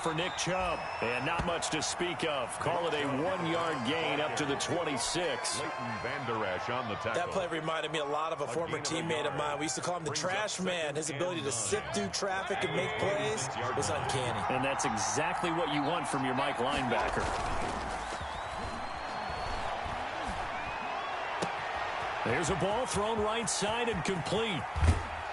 for Nick Chubb. And not much to speak of. Call it a 1-yard gain up to the 26. On the tackle. That play reminded me a lot of a former teammate of mine. We used to call him the trash man. His ability to sift through traffic and make plays was uncanny. And that's exactly what you want from your Mike linebacker. There's a ball thrown right side and complete.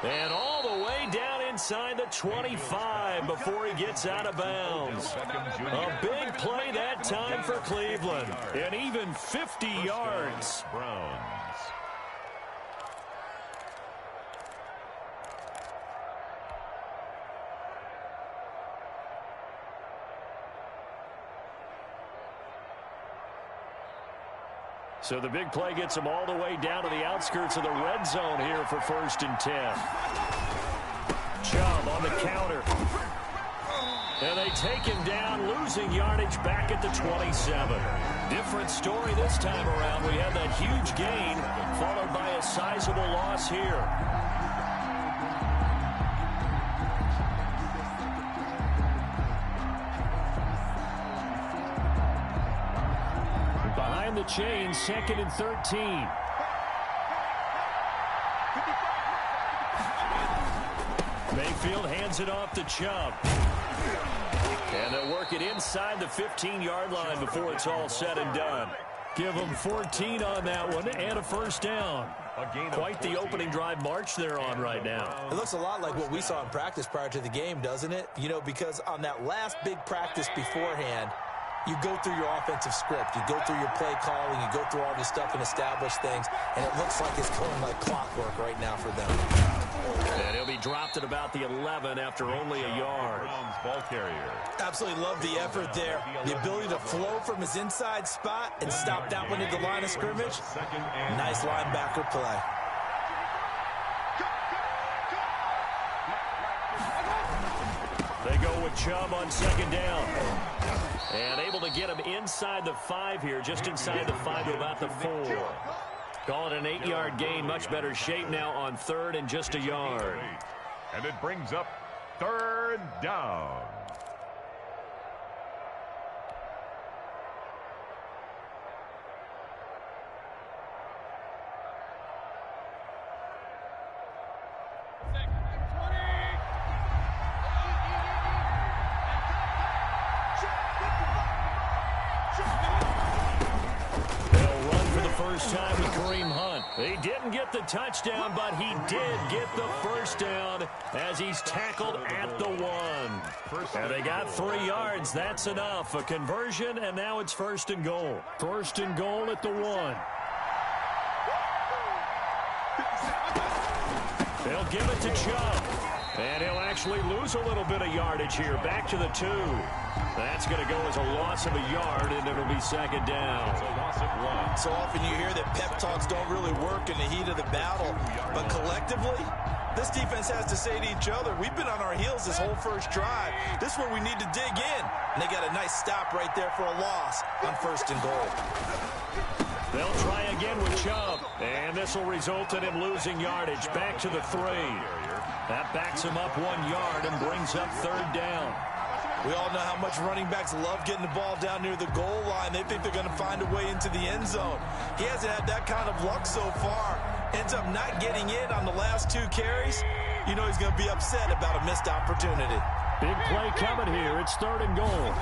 And all the way down inside the 25 before he gets out of bounds. A big play that time for Cleveland. And even 50 yards. Browns. So the big play gets him all the way down to the outskirts of the red zone here for 1st and 10. Chubb on the counter. And they take him down, losing yardage back at the 27. Different story this time around. We had that huge gain, followed by a sizable loss here. Behind the chain, 2nd and 13. Mayfield hands it off to Chubb. And they'll work it inside the 15-yard line before it's all said and done. Give them 14 on that one and a 1st down. Quite the opening drive march they're on right now. It looks a lot like what we saw in practice prior to the game, doesn't it? You know, because on that last big practice beforehand, you go through your offensive script. You go through your play calling. You go through all this stuff and establish things. And it looks like it's going like clockwork right now for them. And he'll be dropped at about the 11 after only a yard. Browns ball carrier. Absolutely love the effort there. The ability to flow from his inside spot and stop that one at the line of scrimmage. Nice linebacker play. They go with Chubb on 2nd down. And able to get him inside the 5 here, just inside the 5 to about the 4. Call it an 8-yard gain, much better shape now on 3rd and just a yard. And it brings up 3rd down. Time with Kareem Hunt. He didn't get the touchdown, but he did get the 1st down as he's tackled at the 1. And they got 3 yards. That's enough. A conversion, and now it's 1st and goal. 1st and goal at the 1. They'll give it to Chubb. And he'll actually lose a little bit of yardage here. Back to the 2. That's going to go as a loss of a yard, and it'll be 2nd down. It's a loss of 1. So often you hear that pep talks don't really work in the heat of the battle. But collectively, this defense has to say to each other, we've been on our heels this whole first drive. This is where we need to dig in. And they got a nice stop right there for a loss on 1st and goal. They'll try again with Chubb. And this will result in him losing yardage. Back to the 3. That backs him up 1 yard and brings up 3rd down. We all know how much running backs love getting the ball down near the goal line. They think they're going to find a way into the end zone. He hasn't had that kind of luck so far. Ends up not getting in on the last 2 carries. You know he's going to be upset about a missed opportunity. Big play coming here. It's 3rd and goal.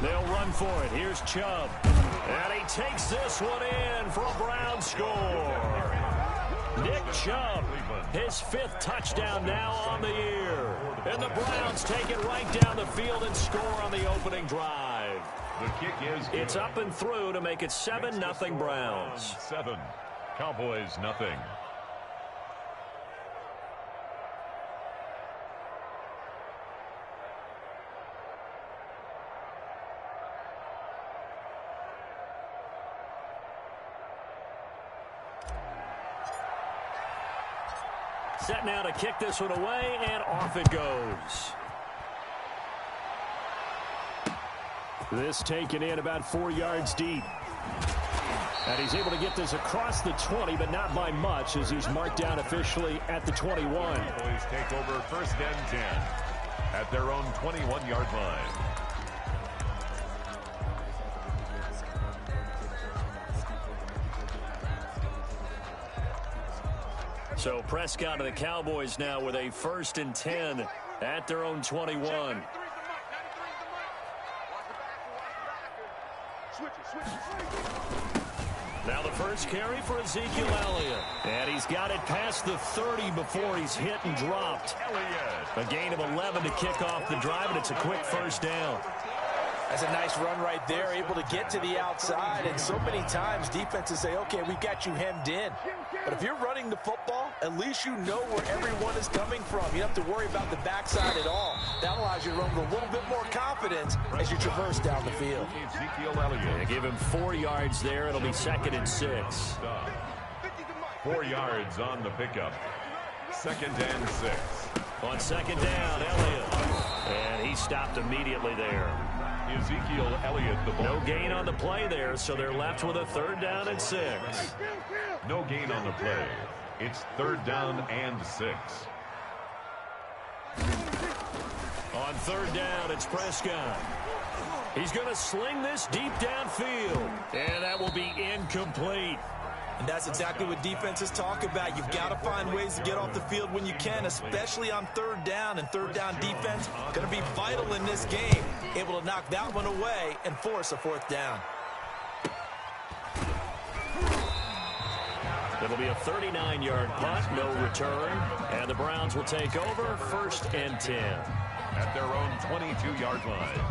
They'll run for it. Here's Chubb. And he takes this one in for a Brown score. Nick Chubb, his 5th touchdown now on the year. And the Browns take it right down the field and score on the opening drive. The kick is good. It's up and through to make it 7-0 Browns. 7. Cowboys nothing. Set now to kick this one away, and off it goes. This taken in about 4 yards deep. And he's able to get this across the 20, but not by much, as he's marked down officially at the 21. Cowboys take over 1st and 10. at their own 21-yard line. So Prescott and the Cowboys now with a 1st and 10 at their own 21. Now the first carry for Ezekiel Elliott. And he's got it past the 30 before he's hit and dropped. A gain of 11 to kick off the drive, and it's a quick first down. That's a nice run right there, able to get to the outside. And so many times defenses say, okay, we've got you hemmed in. But if you're running the football, at least you know where everyone is coming from. You don't have to worry about the backside at all. That allows you to run with a little bit more confidence as you traverse down the field. Ezekiel Elliott. They give him 4 yards there. It'll be 2nd and 6. 4 yards on the pickup. 2nd and 6. On 2nd down, Elliott. And he stopped immediately there. Ezekiel Elliott, the ball. No gain on the play there, so they're left with a 3rd down and 6. No gain on the play. It's 3rd down and 6. On 3rd down, it's Prescott. He's going to sling this deep downfield. And that will be incomplete. And that's exactly what defenses talk about. You've got to find ways to get off the field when you can, especially on 3rd down. And 3rd down defense going to be vital in this game. Able to knock that one away and force a 4th down. It'll be a 39-yard punt, no return. And the Browns will take over, 1st and 10. At their own 22-yard line.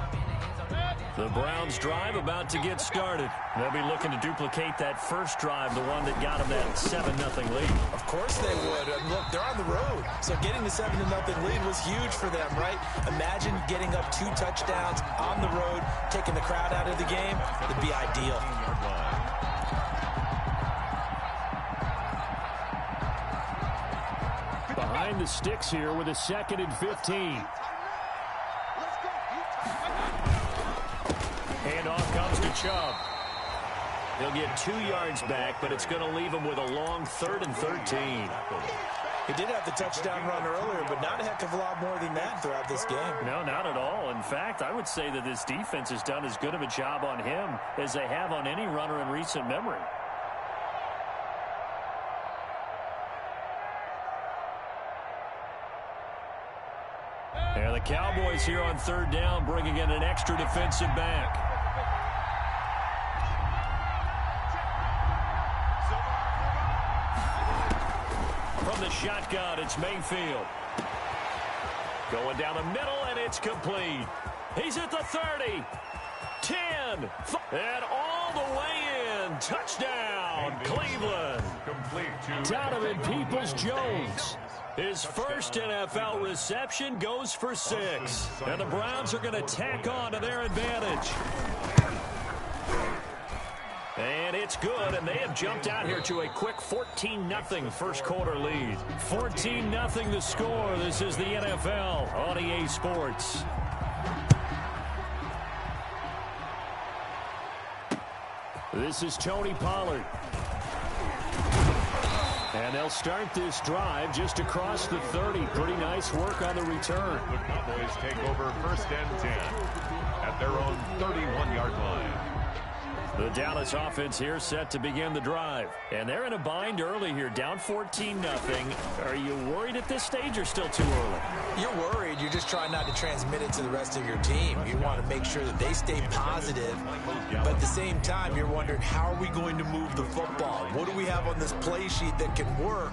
The Browns drive about to get started. They'll be looking to duplicate that first drive, the one that got them that 7-0 lead. Of course they would. And look, they're on the road. So getting the 7-0 lead was huge for them, right? Imagine getting up 2 touchdowns on the road, taking the crowd out of the game. It'd be ideal. Behind the sticks here with a 2nd and 15. Handoff comes to Chubb. He'll get 2 yards back, but it's going to leave him with a long 3rd and 13. He did have the touchdown run earlier, but not a heck of a lot more than that throughout this game. No, not at all. In fact, I would say that this defense has done as good of a job on him as they have on any runner in recent memory. And the Cowboys here on 3rd down, bringing in an extra defensive back. From the shotgun, it's Mayfield. Going down the middle, and it's complete. He's at the 30, 10, and all the way in. Touchdown, Cleveland. Complete to Donovan Peoples-Jones. His first NFL reception goes for 6. And the Browns are going to tack on to their advantage. And it's good, and they have jumped out here to a quick 14-0 first quarter lead. 14-0 the score. This is the NFL on EA Sports. This is Tony Pollard. And they'll start this drive just across the 30. Pretty nice work on the return. The Cowboys take over 1st and 10 at their own 31-yard line. The Dallas offense here set to begin the drive. And they're in a bind early here, down 14-0. Are you worried at this stage or still too early? You're worried. You're just trying not to transmit it to the rest of your team. You want to make sure that they stay positive. But at the same time, you're wondering, how are we going to move the football? What do we have on this play sheet that can work?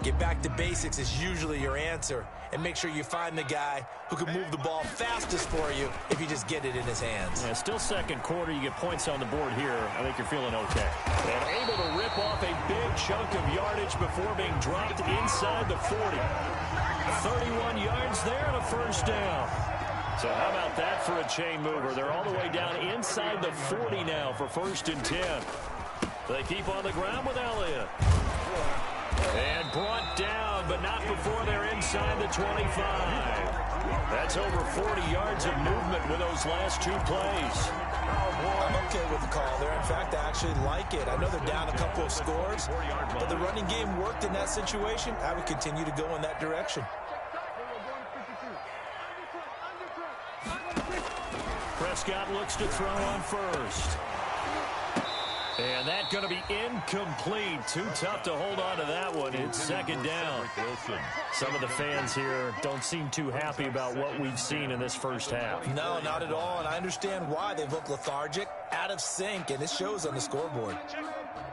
Get back to basics is usually your answer. And make sure you find the guy who can move the ball fastest for you if you just get it in his hands. Yeah, still second quarter. You get points on the board here. I think you're feeling okay. And able to rip off a big chunk of yardage before being dropped inside the 40. 31 yards there and a first down. So how about that for a chain mover? They're all the way down inside the 40 now for 1st and 10. They keep on the ground with Elliott. And brought down, but not before they're inside the 25. That's over 40 yards of movement with those last 2 plays. I'm okay with the call there. In fact, I actually like it. I know they're down a couple of scores, but the running game worked in that situation. I would continue to go in that direction. Prescott looks to throw on first. And that's going to be incomplete. Too tough to hold on to that one. It's second down. Some of the fans here don't seem too happy about what we've seen in this first half. No, not at all, and I understand why. They look lethargic, out of sync, and it shows on the scoreboard.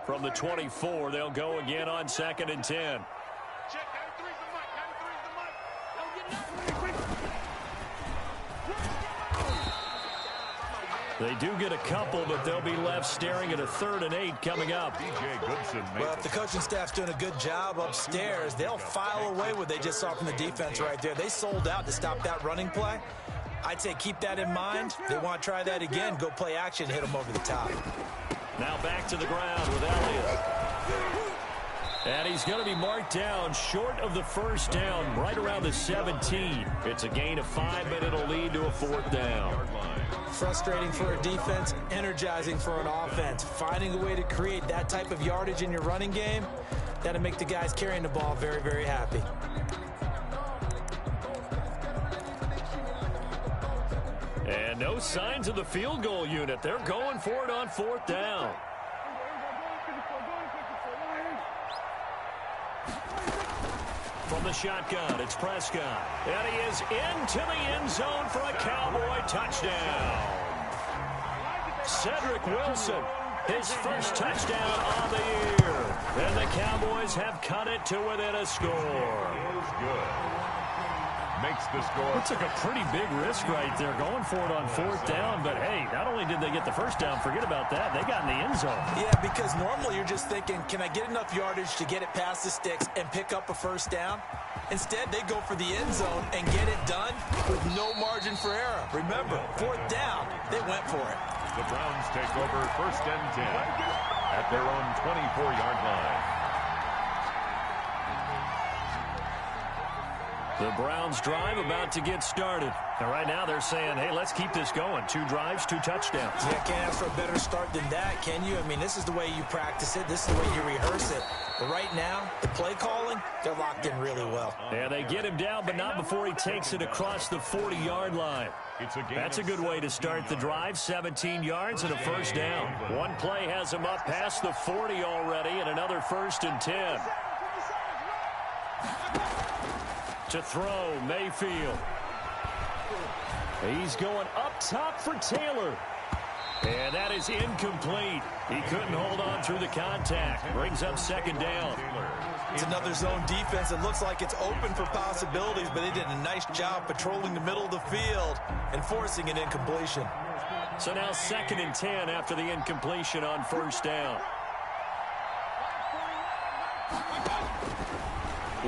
From the 24, they'll go again on 2nd and 10. They do get a couple, but they'll be left staring at a 3rd and 8 coming up. Well, if the coaching staff's doing a good job upstairs, they'll file away what they just saw from the defense right there. They sold out to stop that running play. I'd say keep that in mind. They want to try that again. Go play action, hit them over the top. Now back to the ground with Elliott. And he's going to be marked down short of the first down, right around the 17. It's a gain of 5, but it'll lead to a 4th down. Frustrating for a defense, energizing for an offense. Finding a way to create that type of yardage in your running game, that'll make the guys carrying the ball very, very happy. And no signs of the field goal unit. They're going for it on 4th down. From the shotgun, it's Prescott. And he is into the end zone for a Cowboy touchdown. Cedric Wilson, his first touchdown on the year. And the Cowboys have cut it to within a score. Makes the score. It took a pretty big risk right there going for it on 4th down, but hey, not only did they get the first down, forget about that, they got in the end zone. Yeah, because normally you're just thinking, can I get enough yardage to get it past the sticks and pick up a first down? Instead, they go for the end zone and get it done with no margin for error. Remember, 4th down, they went for it. The Browns take over 1st and 10 at their own 24-yard line. The Browns drive about to get started. And right now they're saying, hey, let's keep this going. 2 drives, 2 touchdowns. Yeah, can't ask for a better start than that, can you? I mean, this is the way you practice it. This is the way you rehearse it. But right now, the play calling, they're locked in really well. Yeah, they get him down, but not before he takes it across the 40-yard line. That's a good way to start the drive. 17 yards and a first down. One play has him up past the 40 already, and another 1st and 10. To throw, Mayfield. He's going up top for Taylor. And that is incomplete. He couldn't hold on through the contact. Brings up 2nd down. It's another zone defense. It looks like it's open for possibilities, but they did a nice job patrolling the middle of the field and forcing an incompletion. So now 2nd and 10 after the incompletion on 1st down.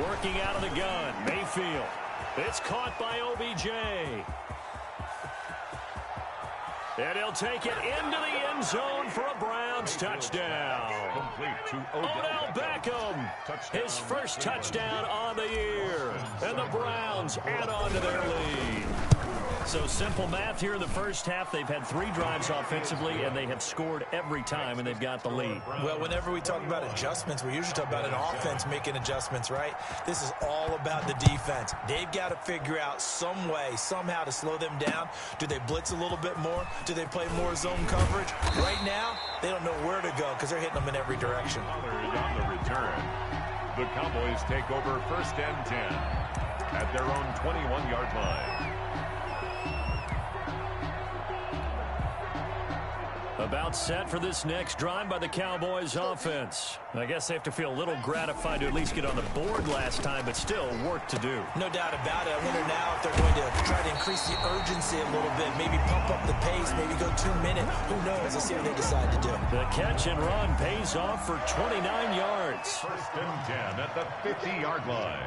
Working out of the gun, Mayfield. It's caught by OBJ. And he'll take it into the end zone for a Browns touchdown. Complete to Odell Beckham, his first touchdown on the year. And the Browns add on to their lead. So simple math here in the first half. They've had 3 drives offensively, and they have scored every time, and they've got the lead. Well, whenever we talk about adjustments, we usually talk about an offense making adjustments, right? This is all about the defense. They've got to figure out some way, somehow to slow them down. Do they blitz a little bit more? Do they play more zone coverage? Right now, they don't know where to go because they're hitting them in every direction. On the return, the Cowboys take over 1st and 10 at their own 21-yard line. About set for this next drive by the Cowboys offense. I guess they have to feel a little gratified to at least get on the board last time, but still work to do. No doubt about it. I wonder now if they're going to try to increase the urgency a little bit, maybe pump up the pace, maybe go 2 minute. Who knows? Let's see what they decide to do. The catch and run pays off for 29 yards. 1st and 10 at the 50-yard line.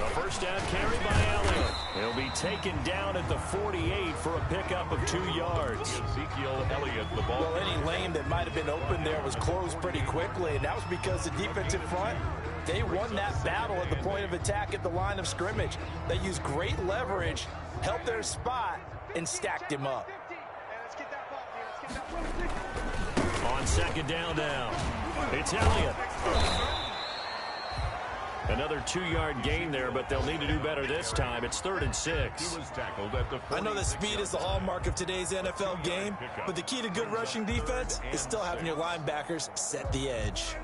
A first down carry by Elliott. He'll be taken down at the 48 for a pickup of 2 yards. Ezekiel Elliott, the ball. Well, any lane that might have been open there was closed pretty quickly, and that was because the defensive front, they won that battle at the point of attack at the line of scrimmage. They used great leverage, helped their spot, and stacked him up. On 2nd down now, it's Elliott. Another 2-yard gain there, but they'll need to do better this time. It's 3rd and 6. He was tackled at the 40. I know that speed is the hallmark of today's NFL game, but the key to good rushing defense is still having your linebackers set the edge.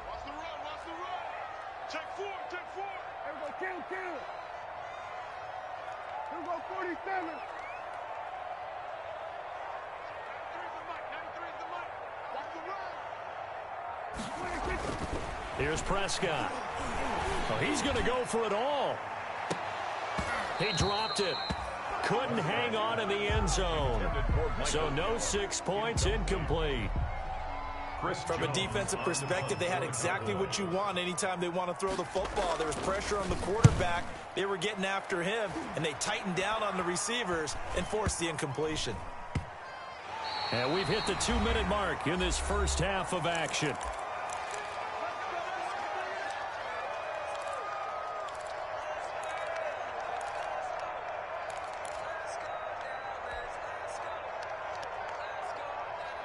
Watch the run. Check 4. Here we go, kill. Here we go, 47. 93's the mic. Watch the run. Here's Prescott. Oh, he's going to go for it all. He dropped it. Couldn't hang on in the end zone. So no 6 points, incomplete. From a defensive perspective, they had exactly what you want anytime they want to throw the football. There was pressure on the quarterback. They were getting after him, and they tightened down on the receivers and forced the incompletion. And we've hit the 2-minute mark in this first half of action.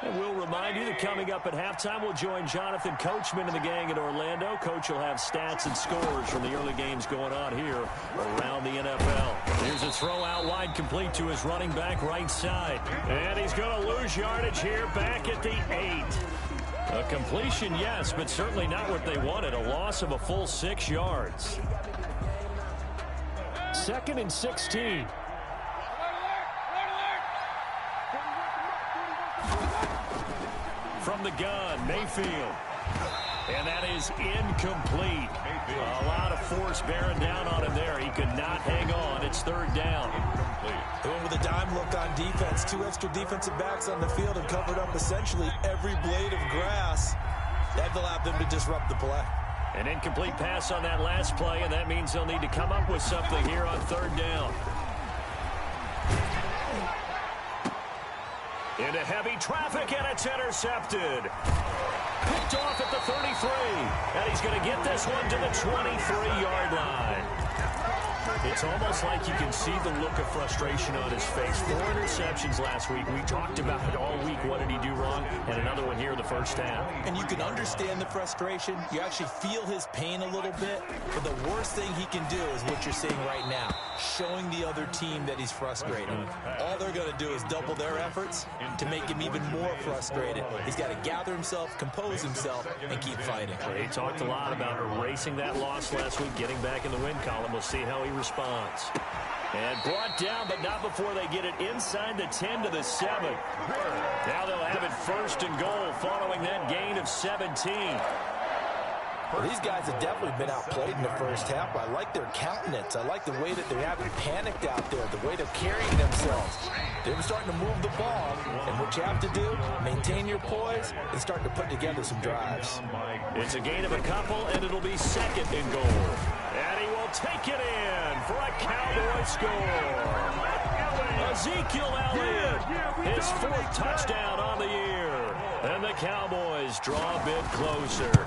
And we'll remind you that coming up at halftime, we'll join Jonathan Coachman and the gang in Orlando. Coach will have stats and scores from the early games going on here around the NFL. Here's a throw out wide, complete to his running back right side. And he's going to lose yardage here back at the 8. A completion, yes, but certainly not what they wanted. A loss of a full 6 yards. 2nd and 16. From the gun, Mayfield. And that is incomplete. A lot of force bearing down on him there. He could not hang on. It's 3rd down. They went with a dime look on defense. 2 extra defensive backs on the field and covered up essentially every blade of grass. That allowed them to disrupt the play. An incomplete pass on that last play, and that means they'll need to come up with something here on 3rd down. Into heavy traffic, and it's intercepted. Picked off at the 33, and he's going to get this one to the 23-yard line. It's almost like you can see the look of frustration on his face. 4 interceptions last week. We talked about it all week. What did he do wrong? And another one here in the first half. And you can understand the frustration. You actually feel his pain a little bit. But the worst thing he can do is what you're seeing right now, showing the other team that he's frustrated. All they're going to do is double their efforts to make him even more frustrated. He's got to gather himself, compose himself, and keep fighting. He talked a lot about erasing that loss last week, getting back in the win column. We'll see how he responds. And brought down, but not before they get it inside the 10 to the 7. Now they'll have it 1st and goal following that gain of 17. Well, these guys have definitely been outplayed in the first half. I like their countenance. I like the way that they haven't panicked out there, the way they're carrying themselves. They're starting to move the ball, and what you have to do, maintain your poise and start to put together some drives. It's a gain of a couple, and it'll be 2nd and goal. And he will take it in for a Cowboy score. Ezekiel Elliott, his 4th touchdown on the year. And the Cowboys draw a bit closer.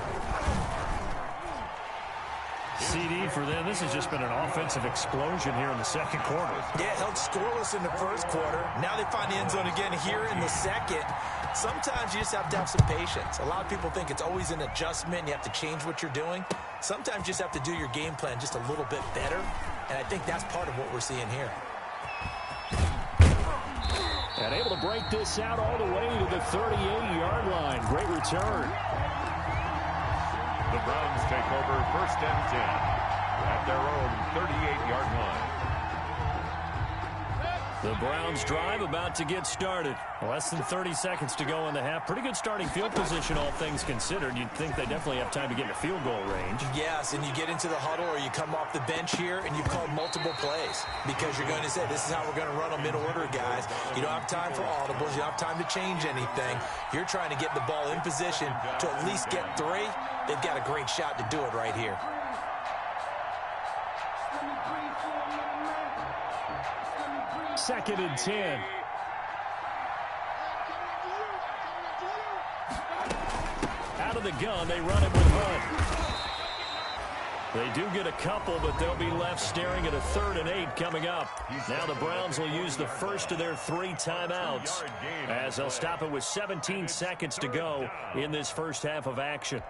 CD for them. This has just been an offensive explosion here in the 2nd quarter. Yeah, held scoreless in the 1st quarter. Now they find the end zone again here in the 2nd. Sometimes you just have to have some patience. A lot of people think it's always an adjustment. You have to change what you're doing. Sometimes you just have to do your game plan just a little bit better. And I think that's part of what we're seeing here. And able to break this out all the way to the 38-yard line. Great return. The Browns take over 1st and 10 at their own 38-yard line. The Browns drive about to get started. Less than 30 seconds to go in the half. Pretty good starting field position, all things considered. You'd think they definitely have time to get in a field goal range. Yes, and you get into the huddle or you come off the bench here and you've called multiple plays because you're going to say, this is how we're going to run them in order, guys. You don't have time for audibles. You don't have time to change anything. You're trying to get the ball in position to at least get 3. They've got a great shot to do it right here. Second and 10. Out of the gun, they run it with Hunt. They do get a couple, but they'll be left staring at a 3rd and 8 coming up. Now the Browns will use the first of their 3 timeouts as they'll stop it with 17 seconds to go in this first half of action.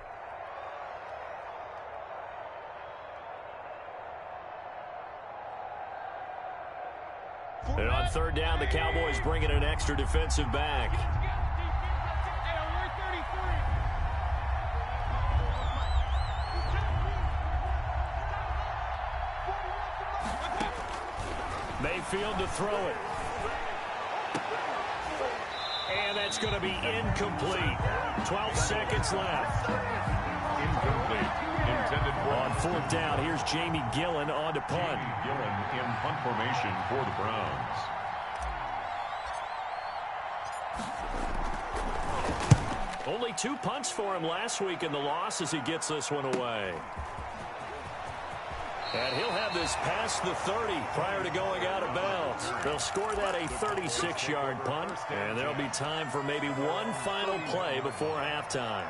third down, the Cowboys bring in an extra defensive back. Mayfield to throw it. And that's going to be incomplete. 12 seconds left. Incomplete. Intended for on fourth down. Here's Jamie Gillen on to punt. Gillen in punt formation for the Browns. Only 2 punts for him last week in the loss as he gets this one away. And he'll have this past the 30 prior to going out of bounds. They'll score that a 36-yard punt, and there'll be time for maybe one final play before halftime.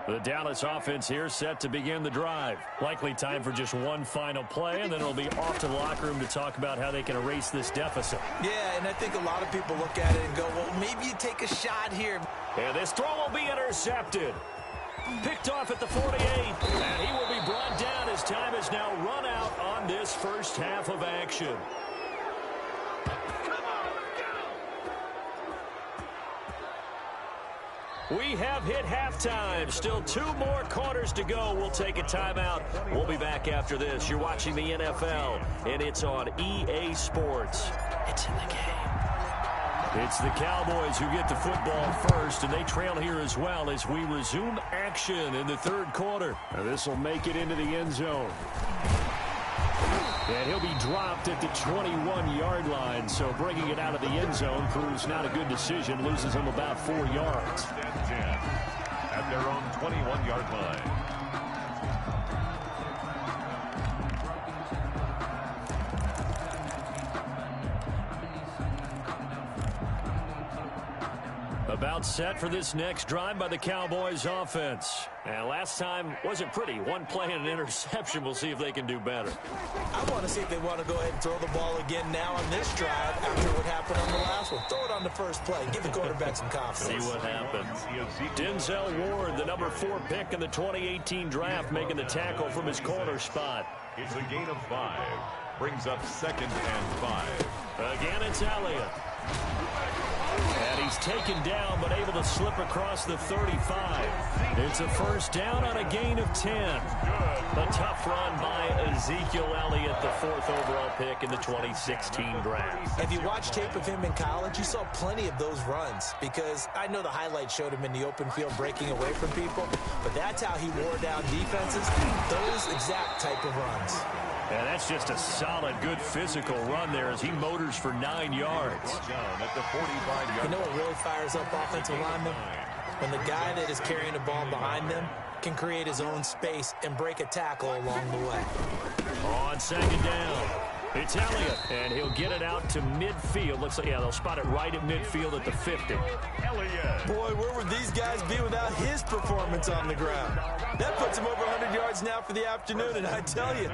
The Dallas offense here set to begin the drive. Likely time for just one final play, and then it'll be off to the locker room to talk about how they can erase this deficit. Yeah, and I think a lot of people look at it and go, well, maybe you take a shot here. And this throw will be intercepted. Picked off at the 48, and he will be brought down as time has now run out on this first half of action. We have hit halftime. Still 2 more quarters to go. We'll take a timeout. We'll be back after this. You're watching the NFL, and it's on EA Sports. It's in the game. It's the Cowboys who get the football first, and they trail here as well as we resume action in the third quarter. This will make it into the end zone. And he'll be dropped at the 21-yard line, so bringing it out of the end zone proves not a good decision. Loses him about 4 yards. At their own 21-yard line. About set for this next drive by the Cowboys offense. And last time wasn't pretty. One play and an interception. We'll see if they can do better. I want to see if they want to go ahead and throw the ball again now on this drive after what happened on the last one. Throw it on the first play. Give the quarterback some confidence. See what happens. Denzel Ward, the number 4 pick in the 2018 draft, making the tackle from his corner spot. It's a gain of 5. Brings up 2nd and 5. Again, it's Elliott. And he's taken down, but able to slip across the 35. It's a first down on a gain of 10. A tough run by Ezekiel Elliott, the 4th overall pick in the 2016 draft. If you watch tape of him in college, you saw plenty of those runs, because I know the highlights showed him in the open field breaking away from people, but that's how he wore down defenses, those exact type of runs. And that's just a solid, good physical run there as he motors for 9 yards. At the 45-yard. You know what really fires up offensive linemen? When the guy that is carrying the ball behind them can create his own space and break a tackle along the way. On 2nd down, it's Elliott, and he'll get it out to midfield. Looks like, yeah, they'll spot it right at midfield at the 50. Elliott. Boy, where would these guys be without his performance on the ground? That puts him over 100 yards now for the afternoon, and I tell you,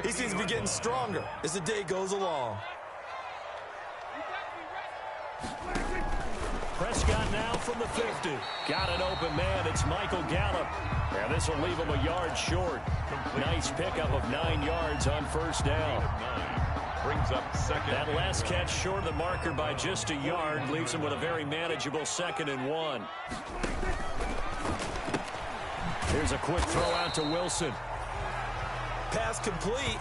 he seems to be getting stronger as the day goes along. Prescott now from the 50. Got an open man. It's Michael Gallup. And this will leave him a yard short. Nice pickup of 9 yards on first down. Brings up 2nd. That last catch short of the marker by just a yard leaves him with a very manageable 2nd and 1. Here's a quick throw out to Wilson. Pass complete,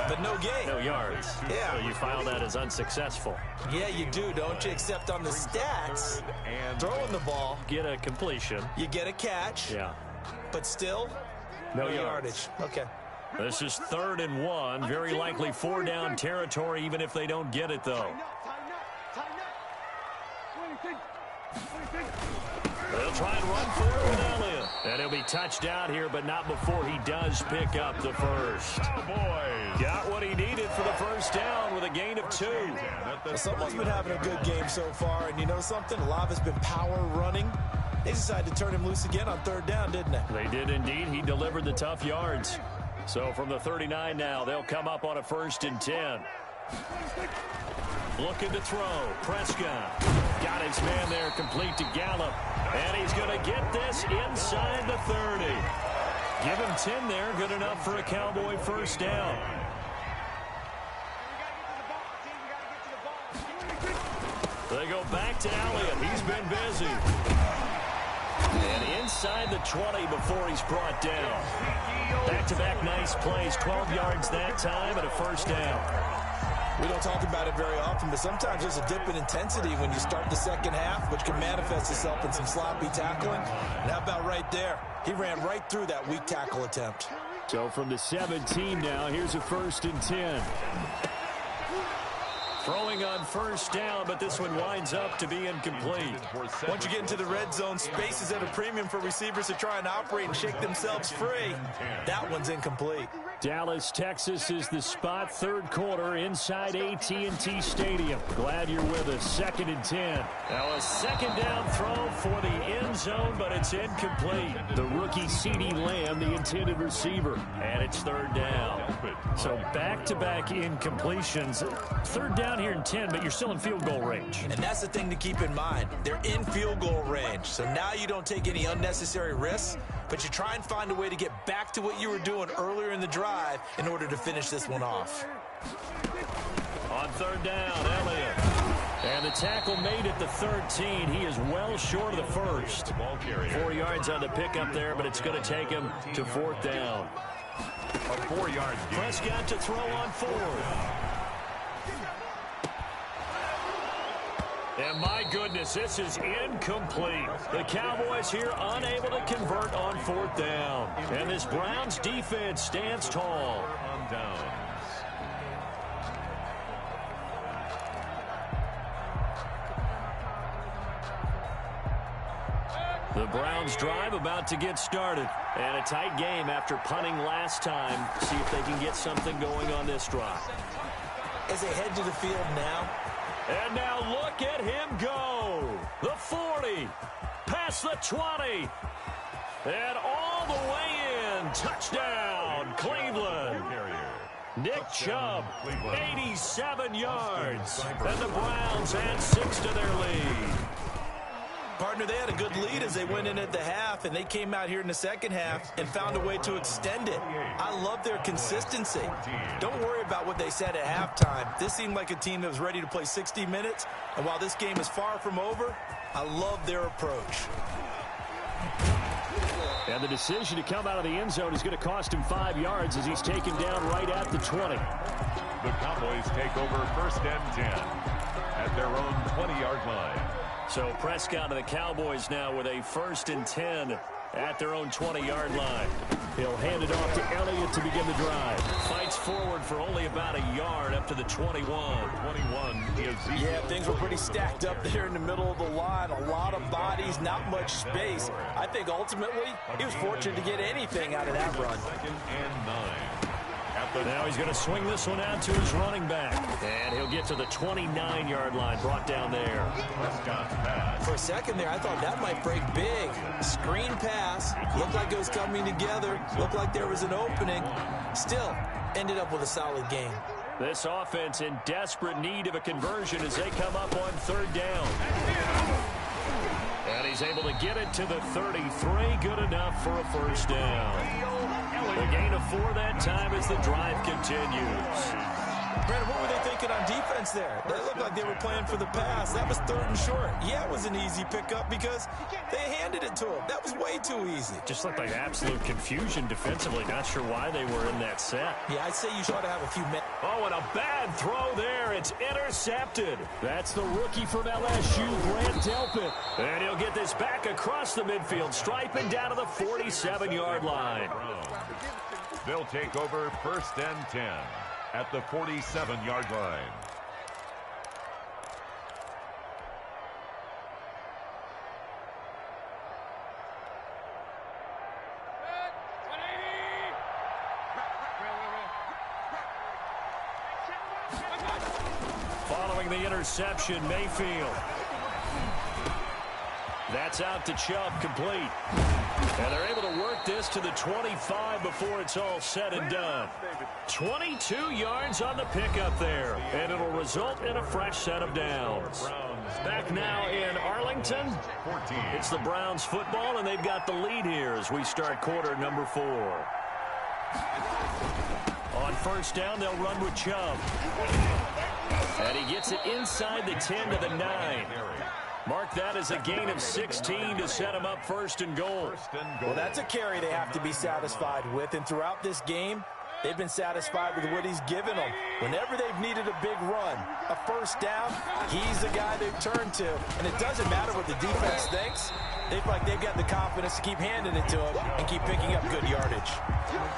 but no gain. No yards. Yeah. So you file that as unsuccessful. Yeah, you do, don't you? Except on the stats, throwing the ball, Get a completion. you get a catch, Yeah. but still, No yardage. Okay. This is 3rd and 1. Very likely 4 down territory, even if they don't get it, though. They'll try and run for it with Elliott. And he'll be touched out here, but not before he does pick up the first. Cowboys. Got what he needed for the first down with a gain of 2. Someone's been having a good game so far, and you know something? A lot of it's been power running. They decided to turn him loose again on 3rd down, didn't they? They did indeed. He delivered the tough yards. So from the 39 now, they'll come up on a 1st and 10. Looking to throw. Prescott got his man there complete to Gallup. And he's going to get this inside the 30. Give him 10 there. Good enough for a Cowboy 1st down. They go back to Elliott. He's been busy. And inside the 20 before he's brought down. Back-to-back nice plays. 12 yards that time and a 1st down. We don't talk about it very often, but sometimes there's a dip in intensity when you start the second half, which can manifest itself in some sloppy tackling. And how about right there? He ran right through that weak tackle attempt. So from the 17 now, here's a 1st and 10. Throwing on 1st down, but this one winds up to be incomplete. Once you get into the red zone, space is at a premium for receivers to try and operate and shake themselves free. That one's incomplete. Dallas, Texas is the spot. 3rd quarter inside AT&T Stadium. Glad you're with us. 2nd and 10. Now a 2nd down throw for the end zone, but it's incomplete. The rookie CeeDee Lamb, the intended receiver. And it's 3rd down. So back-to-back incompletions. 3rd down here in 10, but you're still in field goal range. And that's the thing to keep in mind. They're in field goal range. So now you don't take any unnecessary risks, but you try and find a way to get back to what you were doing earlier in the drive in order to finish this one off. On 3rd down, Elliott. And the tackle made at the 13. He is well short of the 1st. 4 yards on the pickup there, but it's going to take him to 4th down. A 4-yard gain. Prescott to throw on 4th. And my goodness, this is incomplete. The Cowboys here unable to convert on 4th down. And this Browns defense stands tall. On downs. The Browns drive about to get started. And a tight game after punting last time. See if they can get something going on this drive. As they head to the field now. And now look at him go. The 40. Past the 20. And all the way in. Touchdown, Cleveland. Nick Chubb, 87 yards. And the Browns add 6 to their lead. Partner, they had a good lead as they went in at the half, and they came out here in the second half and found a way to extend it. I love their consistency. Don't worry about what they said at halftime. This seemed like a team that was ready to play 60 minutes, and while this game is far from over, I love their approach. And the decision to come out of the end zone is going to cost him 5 yards as he's taken down right at the 20. The Cowboys take over 1st and 10 at their own 20-yard line. So Prescott and the Cowboys now with a 1st and 10 at their own 20-yard line. He'll hand it off to Elliott to begin the drive. Fights forward for only about a yard up to the 21. 21 is Yeah, things were pretty stacked up there in the middle of the line. A lot of bodies, not much space. I think ultimately he was fortunate to get anything out of that run. 2nd and 9. Now he's going to swing this one out to his running back. And he'll get to the 29-yard line, brought down there. For a second there, I thought that might break big. Screen pass. Looked like it was coming together. Looked like there was an opening. Still, ended up with a solid game. This offense in desperate need of a conversion as they come up on 3rd down. And he's able to get it to the 33. Good enough for a 1st down. The gain of 4 that time as the drive continues. Brandon, what were they thinking on defense there? They looked like they were playing for the pass. That was 3rd and short. Yeah, it was an easy pickup because they handed it to him. That was way too easy. Just looked like absolute confusion defensively. Not sure why they were in that set. Yeah, I'd say you should have a few minutes. Oh, and a bad throw there. It's intercepted. That's the rookie from LSU, Grant Delpit. And he'll get this back across the midfield, striping down to the 47-yard line. They'll take over 1st and 10 at the 47-yard line. Following the interception, Mayfield. That's out to Chubb, complete. And they're able to work this to the 25 before it's all said and done. 22 yards on the pickup there, and it'll result in a fresh set of downs. Back now in Arlington, it's the Browns football, and they've got the lead here as we start quarter number 4. On first down, they'll run with Chubb. And he gets it inside the 10 to the 9. Mark that as a gain of 16 to set him up first and goal. Well, that's a carry they have to be satisfied with. And throughout this game, they've been satisfied with what he's given them. Whenever they've needed a big run, a first down, he's the guy they've turned to. And it doesn't matter what the defense thinks. They feel like they've got the confidence to keep handing it to him and keep picking up good yardage.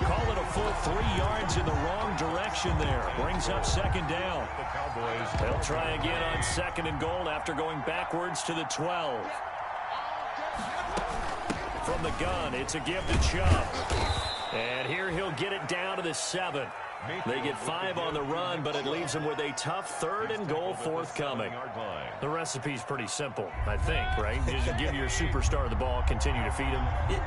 Call it a full 3 yards in the wrong direction there. Brings up second down. They'll try again on second and goal after going backwards to the 12. From the gun, it's a give to Chubb. And here he'll get it down to the 7. They get 5 on the run, but it leaves them with a tough third and goal forthcoming. The recipe's pretty simple, I think, right? Just give your superstar the ball, continue to feed him.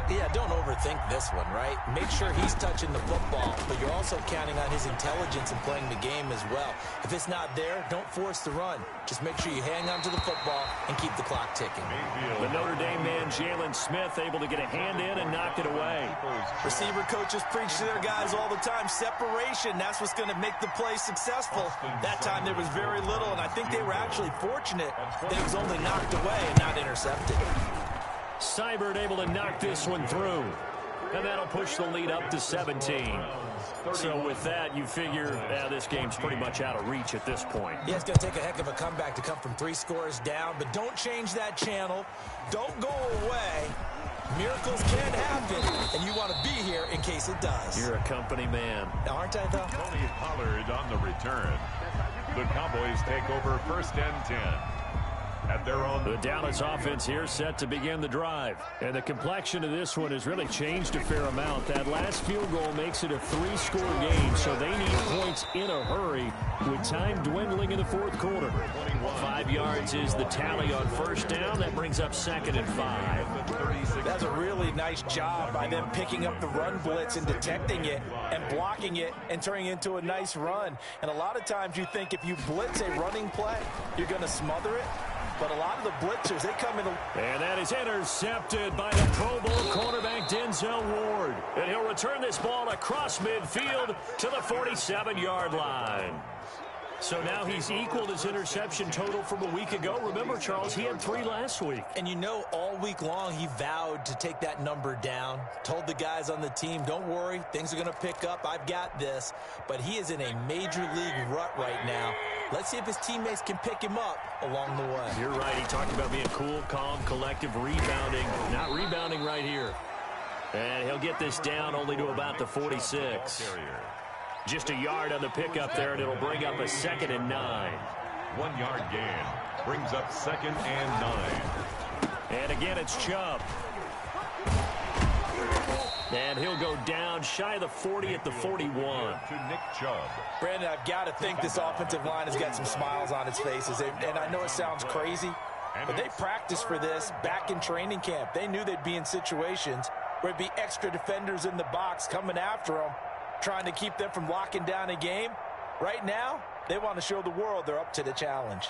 Yeah, don't overthink this one, right? Make sure he's touching the football, but you're also counting on his intelligence and playing the game as well. If it's not there, don't force the run. Just make sure you hang on to the football and keep the clock ticking. The Notre Dame man, Jalen Smith, able to get a hand in and knock it away. Receiver coaches preach to their guys all the time. Separation, that's what's going to make the play successful. That time there was very little, and I think they were actually fortunate that it was only knocked away and not intercepted. Seibert able to knock this one through. And that'll push the lead up to 17. So with that, you figure this game's pretty much out of reach at this point. Yeah, it's going to take a heck of a comeback to come from 3 scores down, but don't change that channel. Don't go away. Miracles can happen, and you want to be here in case it does. You're a company man. Aren't I, though? Tony Pollard on the return. The Cowboys take over first and 10. At their own. The Dallas offense here set to begin the drive. And the complexion of this one has really changed a fair amount. That last field goal makes it a 3-score game, so they need points in a hurry with time dwindling in the fourth quarter. 5 yards is the tally on first down. That brings up second and 5. That's a really nice job by them picking up the run blitz and detecting it and blocking it and turning it into a nice run. And a lot of times you think if you blitz a running play, you're going to smother it. But a lot of the blitzers, they come in. And that is intercepted by the Pro Bowl cornerback Denzel Ward. And he'll return this ball across midfield to the 47-yard line. So now he's equaled his interception total from a week ago. Remember, Charles, he had 3 last week. And you know, all week long he vowed to take that number down. Told the guys on the team, don't worry, things are going to pick up. I've got this. But he is in a major league rut right now. Let's see if his teammates can pick him up along the way. You're right. He talked about being cool, calm, collective, rebounding. Not rebounding right here. And he'll get this down only to about the 46. Just a yard on the pickup there, and it'll bring up a second and 9. 1 yard gain brings up second and 9. And again, it's Chubb. And he'll go down shy of the 40 at the 41. To Nick Chubb. Brandon, I've got to think this offensive line has got some smiles on its faces. And I know it sounds crazy, but they practiced for this back in training camp. They knew they'd be in situations where it'd be extra defenders in the box coming after them, trying to keep them from locking down a game. Right now, they want to show the world they're up to the challenge.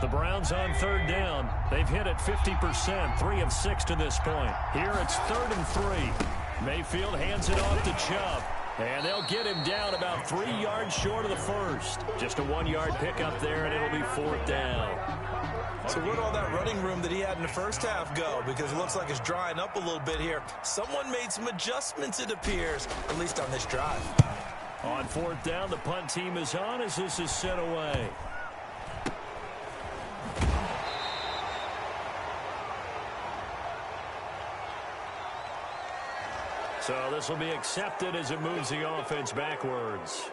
The Browns on third down. They've hit it 50%, 3 of 6 to this point. Here it's 3rd and 3. Mayfield hands it off to Chubb. And they'll get him down about 3 yards short of the first. Just a 1-yard pickup there, and it'll be 4th down. So where'd all that running room that he had in the first half go? Because it looks like it's drying up a little bit here. Someone made some adjustments, it appears, at least on this drive. On 4th down, the punt team is on as this is sent away. So this will be accepted as it moves the offense backwards.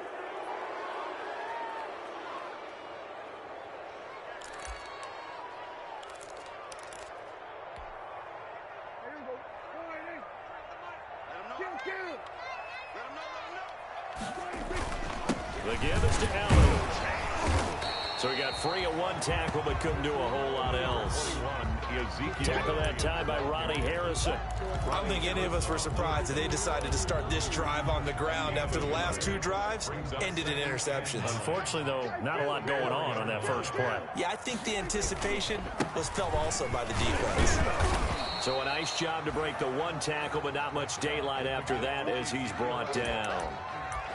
The give is to Allen. So he got free of 1 tackle but couldn't do a whole lot else. 21 is Tackle that time by Ronnie Harrison. I don't think any of us were surprised that they decided to start this drive on the ground after the last two drives ended in interceptions. Unfortunately, though, not a lot going on that first play. Yeah, I think the anticipation was felt also by the defense. So a nice job to break the one tackle, but not much daylight after that as he's brought down.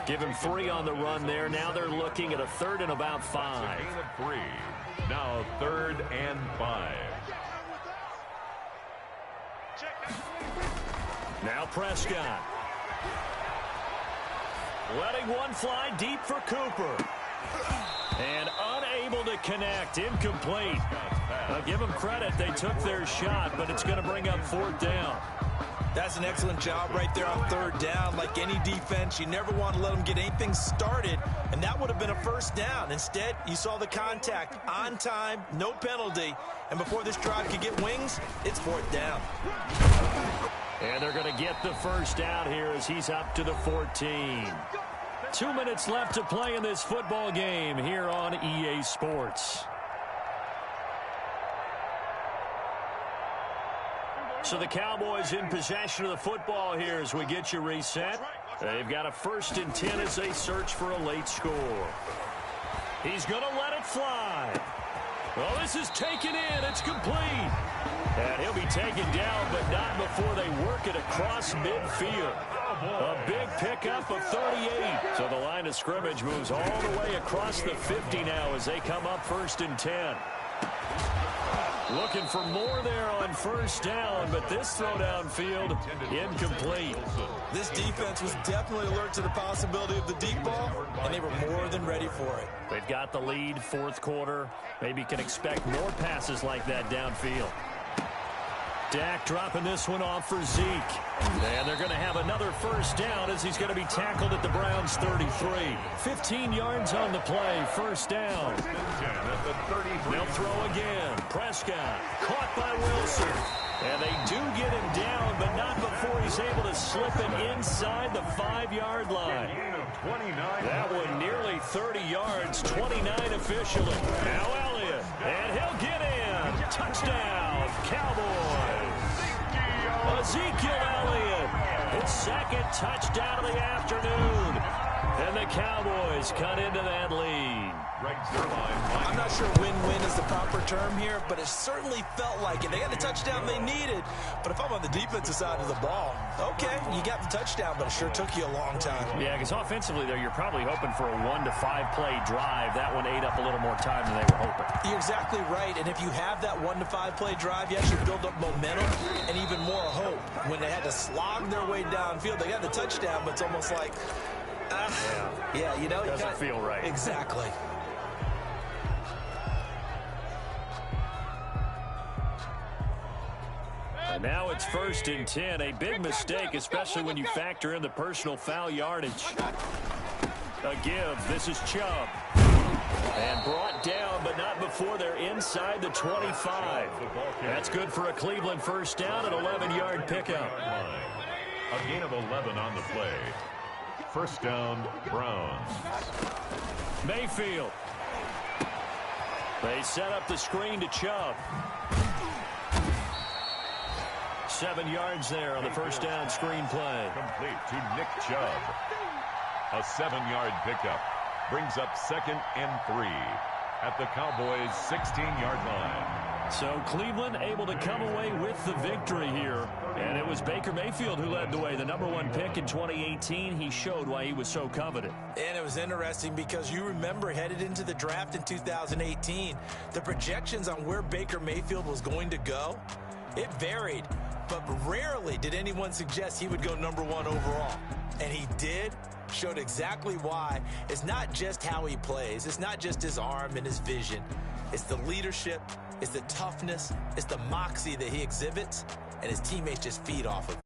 Give him 3 on the run there. Now they're looking at a 3rd and about 5. Gain of 3. Now 3rd and 5. Now Prescott. Letting one fly deep for Cooper. And unable to connect. Incomplete. I'll give them credit. They took their shot, but it's going to bring up 4th down. That's an excellent job right there on 3rd down. Like any defense, you never want to let them get anything started, and that would have been a 1st down. Instead, you saw the contact on time, no penalty, and before this drive could get wings, it's 4th down. And they're going to get the 1st down here as he's up to the 14. 2 minutes left to play in this football game here on EA Sports. So the Cowboys in possession of the football here as we get you reset. They've got a 1st and 10 as they search for a late score. He's going to let it fly. Well, this is taken in. It's complete. And he'll be taken down, but not before they work it across midfield. A big pickup of 38. So the line of scrimmage moves all the way across the 50 now as they come up 1st and 10. Looking for more there on 1st down, but this throw downfield incomplete. This defense was definitely alert to the possibility of the deep ball, and they were more than ready for it. They've got the lead, 4th quarter. Maybe can expect more passes like that downfield. Dak dropping this one off for Zeke. And they're going to have another 1st down as he's going to be tackled at the Browns' 33. 15 yards on the play, 1st down. They'll throw again. Prescott caught by Wilson. And they do get him down, but not before he's able to slip it inside the 5-yard line. That one nearly 30 yards, 29 officially. Now Elliott, and he'll get in. Touchdown, Cowboys. Ezekiel Elliott, his 2nd touchdown of the afternoon. And the Cowboys cut into that lead. I'm not sure win-win is the proper term here, but it certainly felt like it. They got the touchdown they needed, but if I'm on the defensive side of the ball, okay, you got the touchdown, but it sure took you a long time. Yeah, because offensively, though, you're probably hoping for a 1 to 5 play drive. That one ate up a little more time than they were hoping. You're exactly right, and if you have that 1 to 5 play drive, you actually build up momentum and even more hope. When they had to slog their way downfield, they got the touchdown, but it's almost like, yeah, you know, doesn't feel right. Exactly. And now it's 1st and 10. A big mistake, especially when you factor in the personal foul yardage. A give. This is Chubb. And brought down, but not before they're inside the 25. That's good for a Cleveland 1st down, an 11-yard pickup. A gain of 11 on the play. 1st down, Browns. Mayfield. They set up the screen to Chubb. 7 yards there on the 1st down screen play. Complete to Nick Chubb. A 7-yard pickup. Brings up 2nd and 3 at the Cowboys' 16-yard line. So Cleveland able to come away with the victory here. And it was Baker Mayfield who led the way. The #1 pick in 2018. He showed why he was so coveted. And it was interesting because you remember headed into the draft in 2018, the projections on where Baker Mayfield was going to go, it varied. But rarely did anyone suggest he would go #1 overall. And he did. Showed exactly why. It's not just how he plays. It's not just his arm and his vision. It's the leadership. It's the toughness. It's the moxie that he exhibits. And his teammates just feed off of